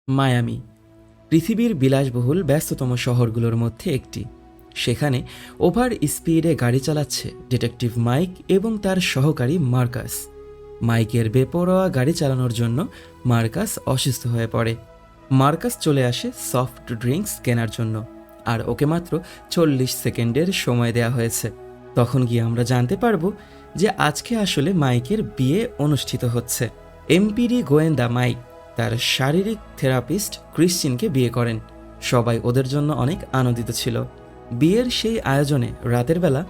Miami পৃথিবীর বিলাসবহুল ব্যস্ততম শহরগুলোর মধ্যে একটি। সেখানে ওভার স্পিডে গাড়ি চালাচ্ছে ডিটেকটিভ মাইক এবং তার সহকারী মার্কাস। মাইকের বেপরোয়া গাড়ি চালানোর জন্য মার্কাস অসুস্থ হয়ে পড়ে। মার্কাস চলে আসে সফট ড্রিঙ্কস কেনার জন্য, আর ওকে মাত্র 40 সেকেন্ডের সময় দেয়া হয়েছে। তখন গিয়ে আমরা জানতে পারবো যে আজকে আসলে মাইকের বিয়ে অনুষ্ঠিত হচ্ছে। এমপিডি গোয়েন্দা মাইক তার শারীরিক থেরাপিস্ট ক্রিশ্চিনকে বিয়ে করেন। সবাই ওদের জন্য অনেক আনন্দিত ছিল। বিয়ের সেই আয়োজনে রাতের বেলা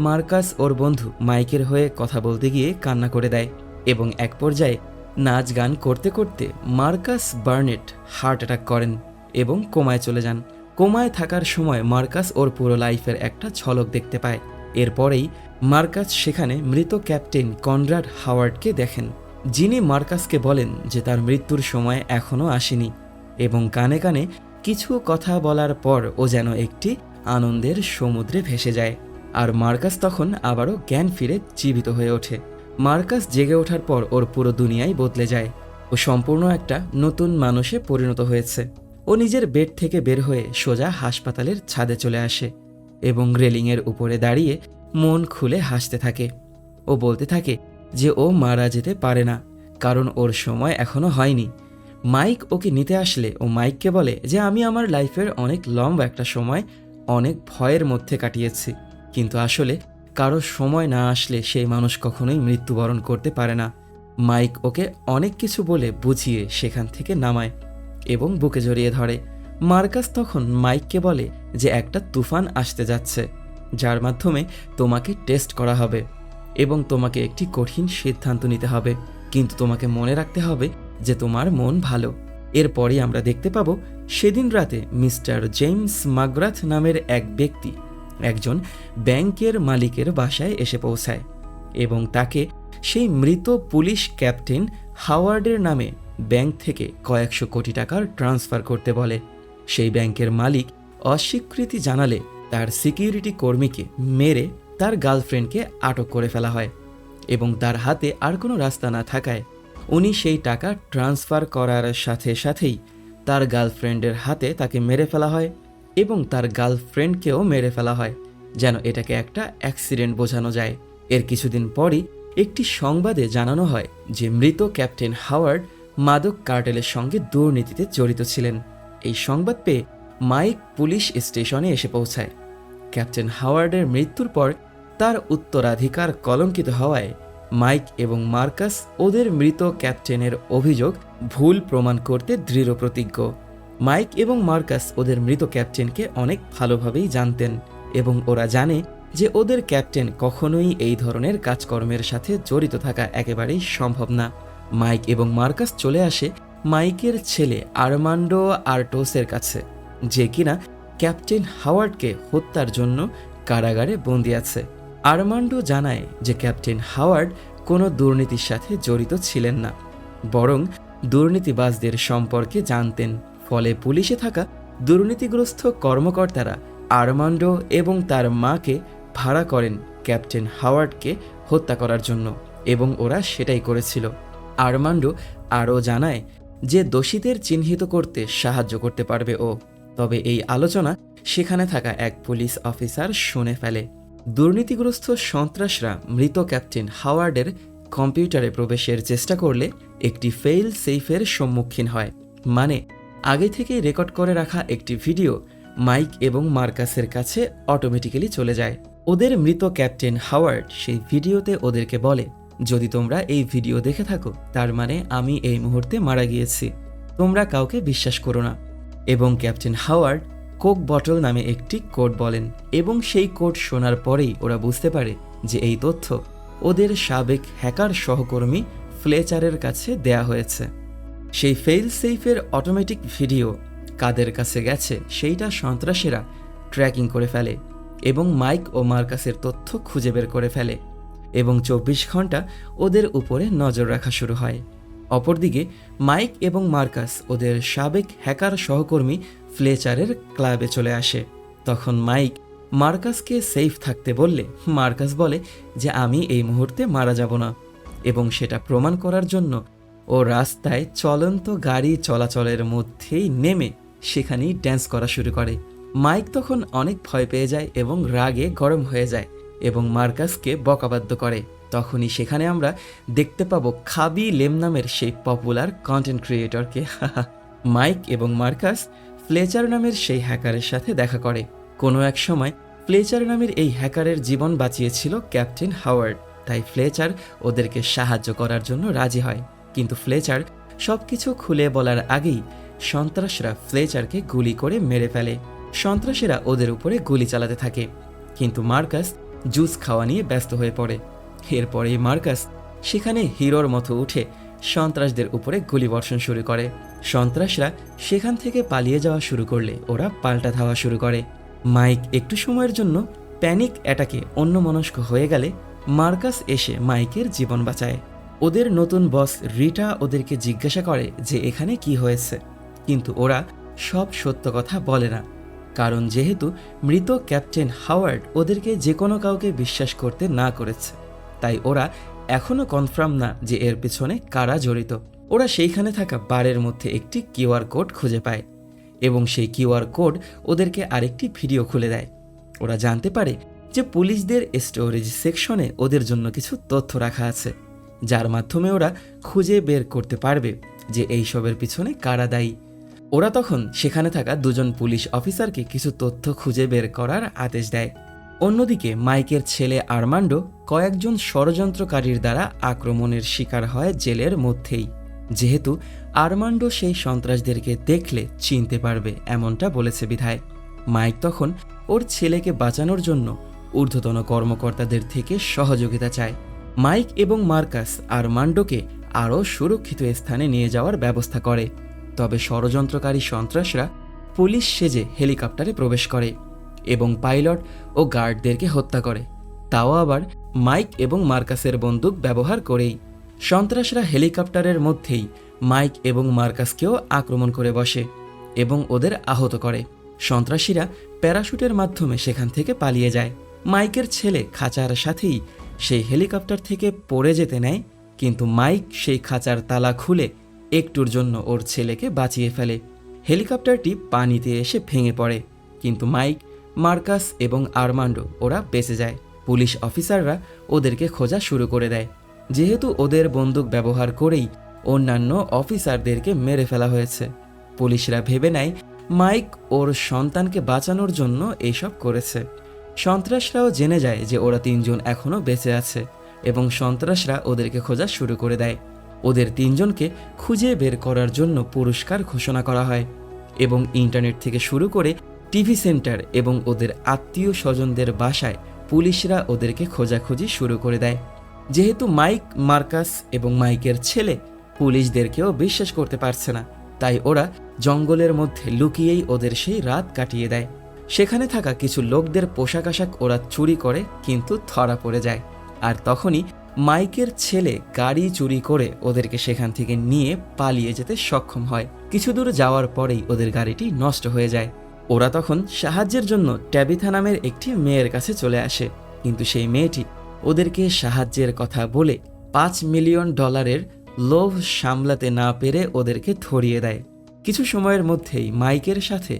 মার্কাস ওর বন্ধু মাইকের হয়ে কথা বলতে গিয়ে কান্না করে দেয় এবং এক পর্যায়ে নাচ গান করতে করতে মার্কাস বার্নেট হার্ট অ্যাটাক করেন এবং কোমায় চলে যান। কোমায় থাকার সময় মার্কাস ওর পুরো লাইফের একটা ঝলক দেখতে পায়। এরপরেই মার্কাস সেখানে মৃত ক্যাপ্টেন কনরাড হাওয়ার্ডকে দেখেন, যিনি মার্কাসকে বলেন যে তার মৃত্যুর সময় এখনও আসেনি, এবং কানে কানে কিছু কথা বলার পর ও যেন একটি আনন্দের সমুদ্রে ভেসে যায়। আর মার্কাস তখন আবারও জ্ঞান ফিরে জীবিত হয়ে ওঠে। মার্কাস জেগে ওঠার পর ওর পুরো দুনিয়াই বদলে যায়। ও সম্পূর্ণ একটা নতুন মানুষে পরিণত হয়েছে। ও নিজের বেড থেকে বের হয়ে সোজা হাসপাতালের ছাদে চলে আসে এবং রেলিংয়ের উপরে দাঁড়িয়ে মন খুলে হাসতে থাকে। ও বলতে থাকে যে ও মারা যেতে পারে না, কারণ ওর সময় এখনো হয়নি। মাইক ওকে নিতে আসলে ও মাইককে বলে যে আমি আমার লাইফের অনেক লম্বা একটা সময় অনেক ভয়ের মধ্যে কাটিয়েছি, কিন্তু আসলে কারো সময় না আসলে সেই মানুষ কখনোই মৃত্যুবরণ করতে পারে না। মাইক ওকে অনেক কিছু বলে বুঝিয়ে সেখান থেকে নামায় এবং বুকে জড়িয়ে ধরে। মার্কাস তখন মাইককে বলে যে একটা তুফান আসতে যাচ্ছে, যার মাধ্যমে তোমাকে টেস্ট করা হবে এবং তোমাকে একটি কঠিন সিদ্ধান্ত নিতে হবে, কিন্তু তোমাকে মনে রাখতে হবে যে তোমার মন ভালো। এরপরই আমরা দেখতে পাবো সেদিন রাতে মিস্টার জেমস মাকগ্রাথ নামের এক ব্যক্তি একজন ব্যাংকের মালিকের বাসায় এসে পৌঁছায় এবং তাকে সেই মৃত পুলিশ ক্যাপ্টেন হাওয়ার্ডের নামে ব্যাংক থেকে কয়েকশো কোটি টাকার ট্রান্সফার করতে বলে। সেই ব্যাংকের মালিক অস্বীকৃতি জানালে তার সিকিউরিটি কর্মীকে মেরে তার গার্লফ্রেন্ডকে আটক করে ফেলা হয় এবং তার হাতে আর কোনো রাস্তা না থাকায় উনি সেই টাকা ট্রান্সফার করার সাথে সাথেই তার গার্লফ্রেন্ডের হাতে তাকে মেরে ফেলা হয় এবং তার গার্লফ্রেন্ডকেও মেরে ফেলা হয়, যেন এটাকে একটা অ্যাক্সিডেন্ট বোঝানো যায়। এর কিছুদিন পরই একটি সংবাদে জানানো হয় যে মৃত ক্যাপ্টেন হাওয়ার্ড মাদক কার্টেলের সঙ্গে দুর্নীতিতে জড়িত ছিলেন। এই সংবাদ পেয়ে মাইক পুলিশ স্টেশনে এসে পৌঁছায়। ক্যাপ্টেন হাওয়ার্ডের মৃত্যুর পর তার উত্তরাধিকার কলঙ্কিত হওয়ায় মাইক এবং মার্কাস ওদের মৃত ক্যাপ্টেনের অভিযোগ ভুল প্রমাণ করতে দৃঢ় প্রতিজ্ঞ। মাইক এবং মার্কাস ওদের মৃত ক্যাপ্টেনকে অনেক ভালোভাবেই জানতেন এবং ওরা জানে যে ওদের ক্যাপ্টেন কখনোই এই ধরনের কাজকর্মের সাথে জড়িত থাকা একেবারেই সম্ভব না। মাইক এবং মার্কাস চলে আসে মাইকের ছেলে আর্মান্ডো আর্টোসের কাছে, যে কিনা ক্যাপ্টেন হাওয়ার্ডকে হত্যার জন্য কারাগারে বন্দী আছে। আর্মান্ডো জানায় যে ক্যাপ্টেন হাওয়ার্ড কোনো দুর্নীতির সাথে জড়িত ছিলেন না, বরং দুর্নীতিবাজদের সম্পর্কে জানতেন। ফলে পুলিশে থাকা দুর্নীতিগ্রস্ত কর্মকর্তারা আর্মান্ডো এবং তার মাকে ভাড়া করেন ক্যাপ্টেন হাওয়ার্ডকে হত্যা করার জন্য, এবং ওরা সেটাই করেছিল। আর্মান্ডো আরও জানায় যে দোষীদের চিহ্নিত করতে সাহায্য করতে পারবে ও। তবে এই আলোচনা সেখানে থাকা এক পুলিশ অফিসার শুনে ফেলে। দুর্নীতিগ্রস্ত সন্ত্রাসরা মৃত ক্যাপ্টেন হাওয়ার্ডের কম্পিউটারে প্রবেশের চেষ্টা করলে একটি ফেইল সেফের সম্মুখীন হয়, মানে আগে থেকেই রেকর্ড করে রাখা একটি ভিডিও মাইক এবং মার্কাসের কাছে অটোমেটিক্যালি চলে যায়। ওদের মৃত ক্যাপ্টেন হাওয়ার্ড সেই ভিডিওতে ওদেরকে বলে, যদি তোমরা এই ভিডিও দেখে থাকো তার মানে আমি এই মুহূর্তে মারা গিয়েছি, তোমরা কাউকে বিশ্বাস করো না। এবং ক্যাপ্টেন হাওয়ার্ড কোক বটল নামে একটি কোড বলেন এবং সেই কোড শোনার পরেই ওরা বুঝতে পারে যে এই তথ্য ওদের সাবেক হ্যাকার সহকর্মী ফ্লেচারের কাছে দেয়া হয়েছে। সেই ফেইল সেফের অটোমেটিক ভিডিও কাদের কাছে গেছে সেইটা সন্ত্রাসীরা ট্র্যাকিং করে ফেলে এবং মাইক ও মার্কাসের তথ্য খুঁজে বের করে ফেলে এবং 24 ঘন্টা ওদের উপরে নজর রাখা শুরু হয়। অপরদিকে মাইক এবং মার্কাস ওদের সাবেক হ্যাকার সহকর্মী ফ্লেচারের ক্লাবে চলে আসে। তখন মাইক মার্কাসকে সেফ থাকতে বললে মার্কাস বলে যে আমি এই মুহূর্তে মারা যাব না, এবং সেটা প্রমাণ করার জন্য ও রাস্তায় চলন্ত গাড়ি চলাচলের মধ্যেই নেমে সেখানেই ড্যান্স করা শুরু করে। মাইক তখন অনেক ভয় পেয়ে যায় এবং রাগে গরম হয়ে যায় এবং মার্কাসকে বকাবাদ্য করে। তখনই সেখানে আমরা দেখতে পাবো খাবি লেম নামের সেই পপুলার কন্টেন্ট ক্রিয়েটরকে। মাইক এবং মার্কাস ফ্লেচার নামের সেই হ্যাকারের সাথে দেখা করে। কোনো এক সময় ফ্লেচার নামের এই হ্যাকারের জীবন বাঁচিয়েছিল ক্যাপ্টেন হাওয়ার্ড, তাই ফ্লেচার ওদেরকে সাহায্য করার জন্য রাজি হয়। কিন্তু ফ্লেচার সবকিছু খুলে বলার আগেই সন্ত্রাসরা ফ্লেচারকে গুলি করে মেরে ফেলে। সন্ত্রাসীরা ওদের উপরে গুলি চালাতে থাকে, কিন্তু মার্কাস জুস খাওয়া নিয়ে ব্যস্ত হয়ে পড়ে। এরপরেই মার্কাস সেখানে হিরোর মতো উঠে সন্ত্রাসদের উপরে গুলিবর্ষণ শুরু করে। সন্ত্রাসরা সেখান থেকে পালিয়ে যাওয়া শুরু করলে ওরা পাল্টা ধাওয়া শুরু করে। মাইক একটু সময়ের জন্য প্যানিক অ্যাটাকে অন্যমনস্ক হয়ে গেলে মার্কাস এসে মাইকের জীবন বাঁচায়। ওদের নতুন বস রিটা ওদেরকে জিজ্ঞাসা করে যে এখানে কি হয়েছে, কিন্তু ওরা সব সত্য কথা বলে না, কারণ যেহেতু মৃত ক্যাপ্টেন হাওয়ার্ড ওদেরকে যে কোনো কাউকে বিশ্বাস করতে না করেছে, তাই ওরা এখনও কনফার্ম না যে এর পেছনে কারা জড়িত। ওরা সেইখানে থাকা বারের মধ্যে একটি কিউআর কোড খুঁজে পায় এবং সেই কিউআর কোড ওদেরকে আরেকটি ভিডিও খুলে দেয়। ওরা জানতে পারে যে পুলিশদের স্টোরেজ সেকশনে ওদের জন্য কিছু তথ্য রাখা আছে, যার মাধ্যমে ওরা খুঁজে বের করতে পারবে যে এইসবের পিছনে কারা দায়ী। ওরা তখন সেখানে থাকা দুজন পুলিশ অফিসারকে কিছু তথ্য খুঁজে বের করার আদেশ দেয়। অন্যদিকে মাইকের ছেলে আর্মান্ডো কয়েকজন ষড়যন্ত্রকারীর দ্বারা আক্রমণের শিকার হয় জেলের মধ্যেই, যেহেতু আর্মান্ডো সেই সন্ত্রাসদেরকে দেখলে চিনতে পারবে এমনটা বলেছে বিধায়। মাইক তখন ওর ছেলেকে বাঁচানোর জন্য ঊর্ধ্বতন কর্মকর্তাদের থেকে সহযোগিতা চায়। মাইক এবং মার্কাস আর্মান্ডোকে আরও সুরক্ষিত স্থানে নিয়ে যাওয়ার ব্যবস্থা করে। তবে ষড়যন্ত্রকারী সন্ত্রাসরা পুলিশ সেজে হেলিকপ্টারে প্রবেশ করে এবং পাইলট ও গার্ডদেরকে হত্যা করে, তাও আবার মাইক এবং মার্কাসের বন্দুক ব্যবহার করেই। সন্ত্রাসরা হেলিকপ্টারের মধ্যেই মাইক এবং মার্কাসকেও আক্রমণ করে বসে এবং ওদের আহত করে। সন্ত্রাসীরা প্যারাশুটের মাধ্যমে সেখান থেকে পালিয়ে যায়। মাইকের ছেলে খাঁচার সাথেই সেই হেলিকপ্টার থেকে পড়ে যেতে নেয়, কিন্তু মাইক সেই খাঁচার তালা খুলে একটুর জন্য ওর ছেলেকে বাঁচিয়ে ফেলে। হেলিকপ্টারটি পানিতে এসে ভেঙে পড়ে, কিন্তু মাইক, মার্কাস এবং আর্মান্ডো ওরা বেঁচে যায়। পুলিশ অফিসাররা ওদেরকে খোঁজা শুরু করে দেয়, যেহেতু ওদের বন্দুক ব্যবহার করেই অন্যান্য অফিসারদেরকে মেরে ফেলা হয়েছে। পুলিশরা ভেবে নেয় মাইক ওর সন্তানকে বাঁচানোর জন্য এইসব করেছে। সন্ত্রাসরাও জেনে যায় যে ওরা তিনজন এখনও বেঁচে আছে এবং সন্ত্রাসরা ওদেরকে খোঁজা শুরু করে দেয়। ওদের তিনজনকে খুঁজে বের করার জন্য পুরস্কার ঘোষণা করা হয় এবং ইন্টারনেট থেকে শুরু করে টিভি সেন্টার এবং ওদের আত্মীয় স্বজনদের বাসায় পুলিশরা ওদেরকে খোঁজাখুঁজি শুরু করে দেয়। যেহেতু মাইক, মার্কাস এবং মাইকের ছেলে পুলিশদেরকেও বিশ্বাস করতে পারছে না, তাই ওরা জঙ্গলের মধ্যে লুকিয়েই ওদের সেই রাত কাটিয়ে দেয়। সেখানে থাকা কিছু লোকদের পোশাক আশাক ওরা চুরি করে, কিন্তু ধরা পড়ে যায়। আর তখনই মাইকের ছেলে গাড়ি চুরি করে ওদেরকে সেখান থেকে নিয়ে পালিয়ে যেতে সক্ষম হয়। কিছু দূর যাওয়ার পরেই ওদের গাড়িটি নষ্ট হয়ে যায়। ওরা তখন সাহায্যের জন্য ট্যাবিথা নামের একটি মেয়ের কাছে চলে আসে, কিন্তু সেই মেয়েটি ওদেরকে সাহায্যের কথা বলে $5 মিলিয়ন লোভ সামলাতে না পেরে ওদেরকে ধরিয়ে দেয়। কিছু সময়ের মধ্যেই মাইকের সাথে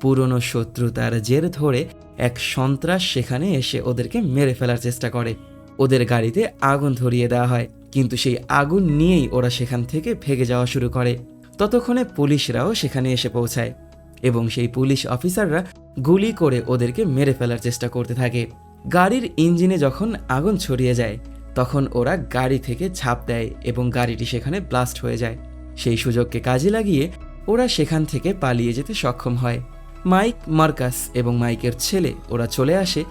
পুরনো শত্রুতার জের ধরে এক সন্ত্রাস সেখানে এসে ওদেরকে মেরে ফেলার চেষ্টা করে। ওদের গাড়িতে আগুন ধরিয়ে দেওয়া হয়, কিন্তু সেই আগুন নিয়েই ওরা সেখান থেকে ভেগে যাওয়া শুরু করে। ততক্ষণে পুলিশরাও সেখানে এসে পৌঁছায় এবং সেই পুলিশ অফিসাররা গুলি করে ওদেরকে মেরে ফেলার চেষ্টা করতে থাকে। গাড়ির ইঞ্জিনে যখন আগুন ছড়িয়ে যায়, তখন ওরা গাড়ি থেকে ঝাঁপ দেয় এবং গাড়িটি সেখানে ব্লাস্ট হয়ে যায়। সেই সুযোগকে কাজে লাগিয়ে ওরা সেখান থেকে পালিয়ে যেতে সক্ষম হয়। মাইক, মার্কাস এবং মাইকের ছেলে ওরা চলে আসে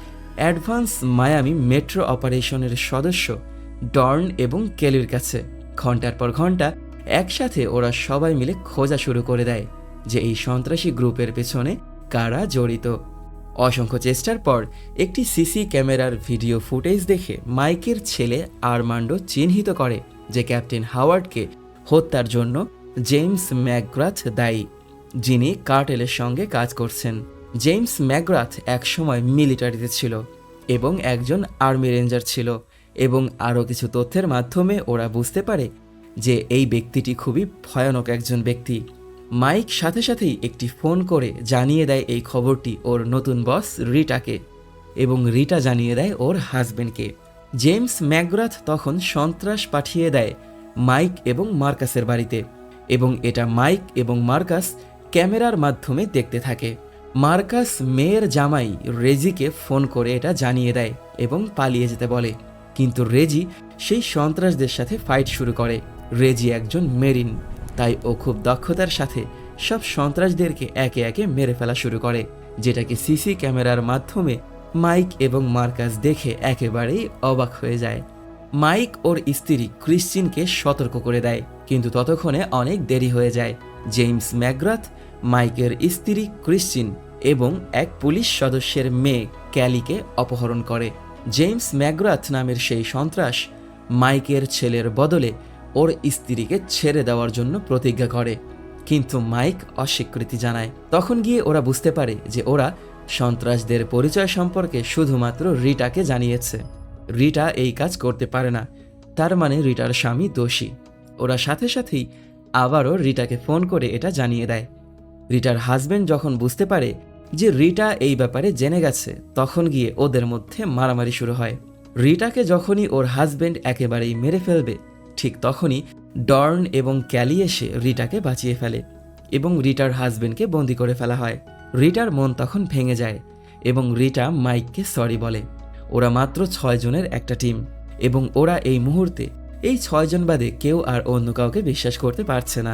অ্যাডভান্স মায়ামি মেট্রো অপারেশনের সদস্য ডর্ন এবং কেলির কাছে। ঘন্টার পর ঘন্টা একসাথে ওরা সবাই মিলে খোঁজা শুরু করে দেয় যে এই সন্ত্রাসী গ্রুপের পেছনে কারা জড়িত। অসংখ্য চেষ্টার পর একটি সিসি ক্যামেরার ভিডিও ফুটেজ দেখে মাইকের ছেলে আর্মান্ডো চিহ্নিত করে যে ক্যাপ্টেন হাওয়ার্ডকে হত্যার জন্য জেমস ম্যাকগ্রাথ দায়ী, যিনি কার্টেলের সঙ্গে কাজ করছেন। জেমস ম্যাকগ্রাথ একসময় মিলিটারিতে ছিল এবং একজন আর্মি রেঞ্জার ছিল, এবং আরও কিছু তথ্যের মাধ্যমে ওরা বুঝতে পারে যে এই ব্যক্তিটি খুবই ভয়ানক একজন ব্যক্তি। মাইক সাথে সাথেই একটি ফোন করে জানিয়ে দেয় এই খবরটি ওর নতুন বস রিটাকে, এবং রিটা জানিয়ে দেয় ওর হাজবেন্ডকে। জেমস ম্যাকগ্রাথ তখন সন্ত্রাস পাঠিয়ে দেয় মাইক এবং মার্কাসের বাড়িতে, এবং এটা মাইক এবং মার্কাস ক্যামেরার মাধ্যমে দেখতে থাকে। মার্কাস মেয়ের জামাই রেজিকে ফোন করে এটা জানিয়ে দেয় এবং পালিয়ে যেতে বলে, কিন্তু রেজি সেই সন্ত্রাসদের সাথে ফাইট শুরু করে। রেজি একজন মেরিন, তাই ও খুব দক্ষতার সাথে সব সন্ত্রাসদেরকে একে একে মেরে ফেলা শুরু করে, যেটাকে সিসি ক্যামেরার মাধ্যমে মাইক এবং মার্কাস দেখে একেবারেই অবাক হয়ে যায়। মাইক ওর স্ত্রী ক্রিশ্চিনকে সতর্ক করে দেয়, কিন্তু ততক্ষণে অনেক দেরি হয়ে যায়। জেমস ম্যাকগ্রাথ মাইকের স্ত্রী ক্রিশ্চিন এবং এক পুলিশ সদস্যের মেয়ে ক্যালিকে অপহরণ করে। জেমস ম্যাকগ্রাথ নামের সেই সন্ত্রাস মাইকের ছেলের বদলে ওর স্ত্রীকে ছেড়ে দেওয়ার জন্য প্রতিজ্ঞা করে, কিন্তু মাইক অস্বীকৃতি জানায়। তখন গিয়ে ওরা বুঝতে পারে যে ওরা সন্ত্রাসদের পরিচয় সম্পর্কে শুধুমাত্র রিটাকে জানিয়েছে। রিটা এই কাজ করতে পারে না, তার মানে রিটার স্বামী দোষী। ওরা সাথে সাথেই আবারও রিটাকে ফোন করে এটা জানিয়ে দেয়। রিটার হাজবেন্ড যখন বুঝতে পারে যে রিটা এই ব্যাপারে জেনে গেছে, তখন গিয়ে ওদের মধ্যে মারামারি শুরু হয়। রিটাকে যখনই ওর হাজবেন্ড একেবারেই মেরে ফেলবে, ঠিক তখনই ডর্ন এবং ক্যালি এসে রিটাকে বাঁচিয়ে ফেলে এবং রিটার হাজবেন্ডকে বন্দি করে ফেলা হয়। রিটার মন তখন ভেঙে যায় এবং রিটা মাইককে সরি বলে। ওরা মাত্র 6 জনের একটা টিম, এবং ওরা এই মুহূর্তে এই 6 জন বাদে কেউ আর অন্য কাউকে বিশ্বাস করতে পারছে না।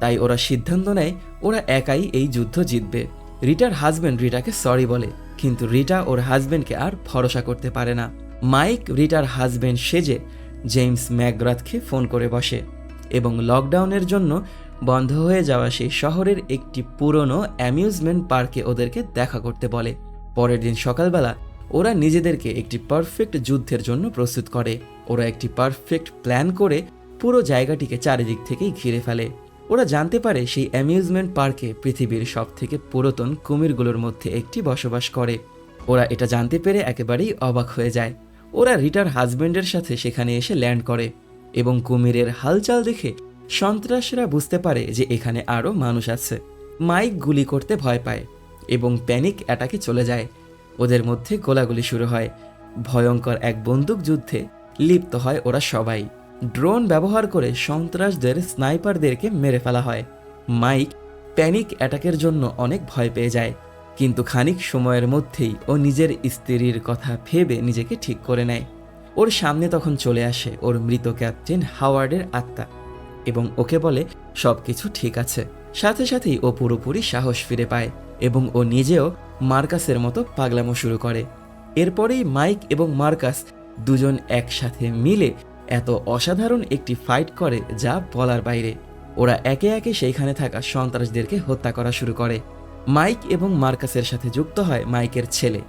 তাই ওরা সিদ্ধান্ত নেয় ওরা একাই এই যুদ্ধ জিতবে। রিটার হাজবেন্ড রিটাকে সরি বলে, কিন্তু রিটা ওর হাজবেন্ডকে আর ভরসা করতে পারে না। মাইক রিটার হাজবেন্ড সেজে জেমস ম্যাকগ্রাথকে ফোন করে বসে এবং লকডাউনের জন্য বন্ধ হয়ে যাওয়া সেই শহরের একটি পুরনো অ্যামিউজমেন্ট পার্কে ওদেরকে দেখা করতে বলে। পরের দিন সকালবেলা ওরা নিজেদেরকে একটি পারফেক্ট যুদ্ধের জন্য প্রস্তুত করে। ওরা একটি পারফেক্ট প্ল্যান করে পুরো জায়গাটিকে চারিদিক থেকেই ঘিরে ফেলে। ওরা জানতে পারে সেই অ্যামিউজমেন্ট পার্কে পৃথিবীর সবথেকে পুরাতন কুমিরগুলোর মধ্যে একটি বসবাস করে। ওরা এটা জানতে পেরে একেবারেই অবাক হয়ে যায়। ওরা রিটার হাজবেন্ডের সাথে সেখানে এসে ল্যান্ড করে এবং কুমিরের হালচাল দেখে সন্ত্রাসীরা বুঝতে পারে যে এখানে আরও মানুষ আছে। মাইক গুলি করতে ভয় পায় এবং প্যানিক অ্যাটাকে চলে যায়। ওদের মধ্যে গোলাগুলি শুরু হয়। ভয়ঙ্কর এক বন্দুক যুদ্ধে লিপ্ত হয় ওরা সবাই। ড্রোন ব্যবহার করে সন্ত্রাসদের স্নাইপারদেরকে মেরে ফেলা হয়। মাইক প্যানিক অ্যাটাকের জন্য অনেক ভয় পেয়ে যায়, কিন্তু খানিক সময়ের মধ্যেই ও নিজের স্ত্রীর কথা ভেবে নিজেকে ঠিক করে নেয়। ওর সামনে তখন চলে আসে ওর মৃত ক্যাপ্টেন হাওয়ার্ডের আত্মা এবং ওকে বলে সবকিছু ঠিক আছে। সাথে সাথেই ও পুরোপুরি সাহস ফিরে পায় এবং ও নিজেও মার্কাসের মতো পাগলামো শুরু করে। এরপরেই মাইক এবং মার্কাস দুজন একসাথে মিলে এত অসাধারণ একটি ফাইট করে যা বলার বাইরে। ওরা একে একে সেইখানে থাকা সন্ত্রাসদেরকে হত্যা করা শুরু করে। মাইক এবং মার্কাসের সাথে যুক্ত হয় মাইকের ছেলে,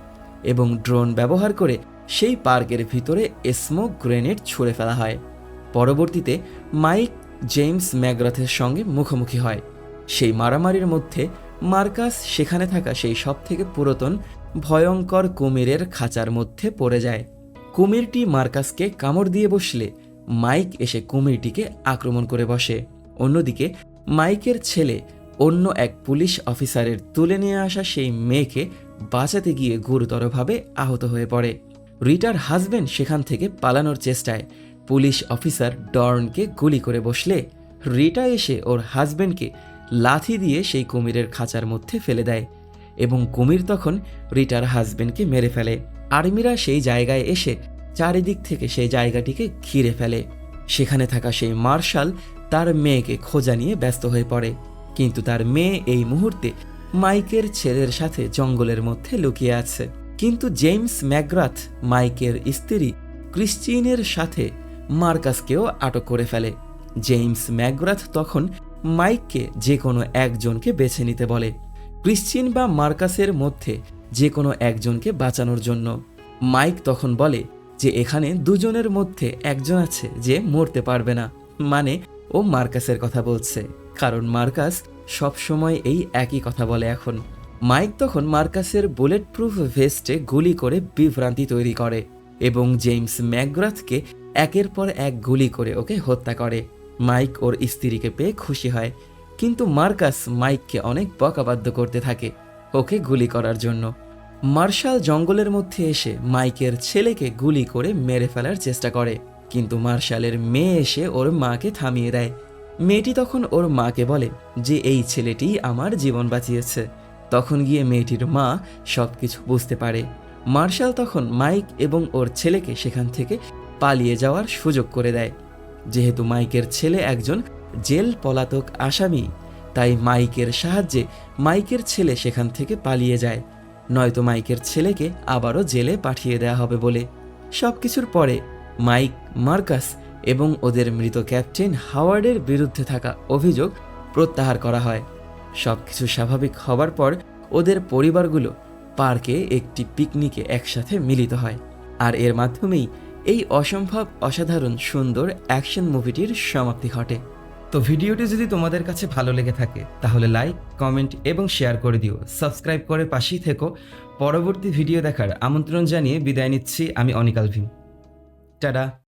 এবং ড্রোন ব্যবহার করে সেই পার্কের ভিতরে স্মোক গ্রেনেড ছুঁড়ে ফেলা হয়। পরবর্তীতে মাইক জেমস ম্যাকগ্রাথের সঙ্গে মুখোমুখি হয়। সেই মারামারির মধ্যে মার্কাস সেখানে থাকা সেই সবথেকে পুরাতন ভয়ঙ্কর কুমিরের খাঁচার মধ্যে পড়ে যায়। কুমিরটি মার্কাসকে কামড় দিয়ে বসলে মাইক এসে কুমিরটিকে আক্রমণ করে বসে। অন্যদিকে মাইকের ছেলে অন্য এক পুলিশ অফিসারের তুলে নিয়ে আসা সেই মেয়েকে বাঁচাতে গিয়ে গুরুতরভাবে আহত হয়ে পড়ে। রিটার হাজবেন্ড সেখান থেকে পালানোর চেষ্টায় পুলিশ অফিসার ডর্নকে গুলি করে বসলে রিটা এসে ওর হাজবেন্ডকে লাথি দিয়ে সেই কুমিরের খাঁচার মধ্যে ফেলে দেয় এবং কুমির তখন রিটার হাজবেন্ডকে মেরে ফেলে। আর্মিরা সেই জায়গায় এসে চারিদিক থেকে সেই জায়গাটিকে ঘিরে ফেলে। সেখানে থাকা সেই মার্শাল তার মেয়েকে খোঁজা নিয়ে ব্যস্ত হয়ে পড়ে, কিন্তু তার মেয়ে এই মুহূর্তে মাইকের ছেলের সাথে জঙ্গলের মধ্যে লুকিয়ে আছে। কিন্তু জেমস ম্যাকগ্রাথ মাইকের স্ত্রী ক্রিশ্চিনের সাথে মার্কাসকেও আটক করে ফেলে। জেমস ম্যাকগ্রাথ তখন মাইককে যে কোনো একজনকে বেছে নিতে বলে, ক্রিশ্চিন বা মার্কাসের মধ্যে যে কোনো একজনকে বাঁচানোর জন্য। মাইক তখন বলে যে এখানে দুজনের মধ্যে একজন আছে যে মরতে পারবে না, মানে ও মার্কাসের কথা বলছে, কারণ মার্কাস সবসময় এই একই কথা বলে। এখন মাইক তখন মার্কাসের বুলেট প্রুফ ভেস্টে গুলি করে বিভ্রান্তি তৈরি করে এবং জেমস ম্যাকগ্রাথকে একের পর এক গুলি করে ওকে হত্যা করে। মাইক ওর স্ত্রীকে পেয়ে খুশি হয়, কিন্তু মার্কাস মাইককে অনেক বকাবাদ্য করতে থাকে ওকে গুলি করার জন্য। মার্শাল জঙ্গলের মধ্যে এসে মাইকের ছেলেকে গুলি করে মেরে ফেলার চেষ্টা করে, কিন্তু মার্শালের মেয়ে এসে ওর মাকে থামিয়ে দেয়। মেয়েটি তখন ওর মাকে বলে যে এই ছেলেটি আমার জীবন বাঁচিয়েছে। তখন গিয়ে মেয়েটির মা সব কিছু বুঝতে পারে। মার্শাল তখন মাইক এবং ওর ছেলেকে সেখান থেকে পালিয়ে যাওয়ার সুযোগ করে দেয়। যেহেতু মাইকের ছেলে একজন জেল পলাতক আসামি, তাই মাইকের সাহায্যে মাইকের ছেলে সেখান থেকে পালিয়ে যায়, নয়তো মাইকের ছেলেকে আবারও জেলে পাঠিয়ে দেওয়া হবে বলে। সব কিছুর পরে মাইক, মার্কাস এবং ওদের মৃত ক্যাপ্টেন হাওয়ার্ডের বিরুদ্ধে থাকা অভিযোগ প্রত্যাহার করা হয়। সব কিছু স্বাভাবিক হবার পর ওদের পরিবারগুলো পার্কে একটি পিকনিকে একসাথে মিলিত হয়, আর এর মাধ্যমেই এই অসম্ভব অসাধারণ সুন্দর অ্যাকশন মুভিটির সমাপ্তি ঘটে। তো ভিডিওটি যদি তোমাদের কাছে ভালো লেগে থাকে তাহলে লাইক, কমেন্ট এবং শেয়ার করে দিও। সাবস্ক্রাইব করে পাশেই থেকো। পরবর্তী ভিডিও দেখার আমন্ত্রণ জানিয়ে বিদায় নিচ্ছি আমি অনিক আলভিন। টাটা।